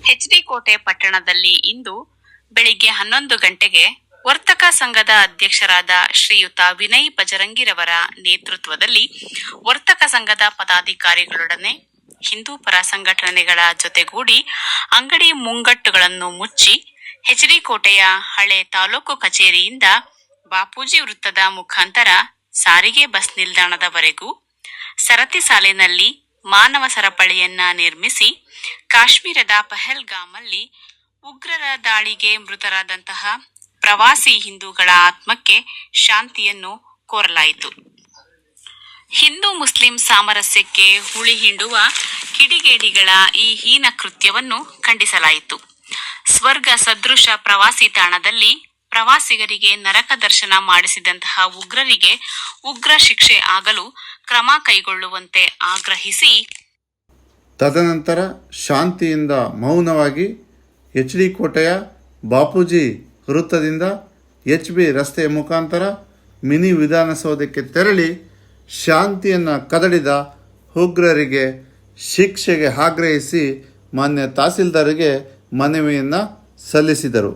H D. ಕೋಟೆ ಪಟ್ಟಣದಲ್ಲಿ ಇಂದು ಬೆಳಿಗ್ಗೆ 11 ಗಂಟೆಗೆ ವರ್ತಕ ಸಂಘದ ಅಧ್ಯಕ್ಷರಾದ ಶ್ರೀಯುತ ವಿನಯ್ ಬಜರಂಗಿರವರ ನೇತೃತ್ವದಲ್ಲಿ ವರ್ತಕ ಸಂಘದ ಪದಾಧಿಕಾರಿಗಳೊಡನೆ ಹಿಂದೂ ಪರ ಸಂಘಟನೆಗಳ ಜೊತೆಗೂಡಿ ಅಂಗಡಿ ಮುಂಗಟ್ಟುಗಳನ್ನು ಮುಚ್ಚಿ ಎಚ್.ಡಿ. ಕೋಟೆಯ ಹಳೆ ತಾಲೂಕು ಕಚೇರಿಯಿಂದ ಬಾಪೂಜಿ ವೃತ್ತದ ಮುಖಾಂತರ ಸಾರಿಗೆ ಬಸ್ ನಿಲ್ದಾಣದವರೆಗೂ ಸರತಿ ಸಾಲಿನಲ್ಲಿ ಮಾನವ ಸರಪಳಿಯನ್ನ ನಿರ್ಮಿಸಿ ಕಾಶ್ಮೀರದ ಪಹಲ್ಗಾಮಲ್ಲಿ ಉಗ್ರರ ದಾಳಿಗೆ ಮೃತರಾದಂತಹ ಪ್ರವಾಸಿ ಹಿಂದೂಗಳ ಆತ್ಮಕ್ಕೆ ಶಾಂತಿಯನ್ನು ಕೋರಲಾಯಿತು. ಹಿಂದೂ ಮುಸ್ಲಿಂ ಸಾಮರಸ್ಯಕ್ಕೆ ಹುಳಿ ಹಿಂಡುವ ಕಿಡಿಗೇಡಿಗಳ ಈ ಹೀನ ಕೃತ್ಯವನ್ನು ಖಂಡಿಸಲಾಯಿತು. ಸ್ವರ್ಗ ಸದೃಶ ಪ್ರವಾಸಿ ತಾಣದಲ್ಲಿ ಪ್ರವಾಸಿಗರಿಗೆ ನರಕ ದರ್ಶನ ಮಾಡಿಸಿದಂತಹ ಉಗ್ರರಿಗೆ ಉಗ್ರ ಶಿಕ್ಷೆ ಆಗಲು ಕ್ರಮ ಕೈಗೊಳ್ಳುವಂತೆ ಆಗ್ರಹಿಸಿ ತದನಂತರ ಶಾಂತಿಯಿಂದ ಮೌನವಾಗಿ ಎಚ್.ಡಿ. ಕೋಟೆಯ ಬಾಪೂಜಿ ವೃತ್ತದಿಂದ ಎಚ್.ಬಿ. ರಸ್ತೆಯ ಮುಖಾಂತರ ಮಿನಿ ವಿಧಾನಸೌಧಕ್ಕೆ ತೆರಳಿ ಶಾಂತಿಯನ್ನು ಕದಡಿದ ಉಗ್ರರಿಗೆ ಶಿಕ್ಷೆಗೆ ಆಗ್ರಹಿಸಿ ಮಾನ್ಯ ತಹಸೀಲ್ದಾರ್ಗೆ ಮನವಿಯನ್ನು ಸಲ್ಲಿಸಿದರು.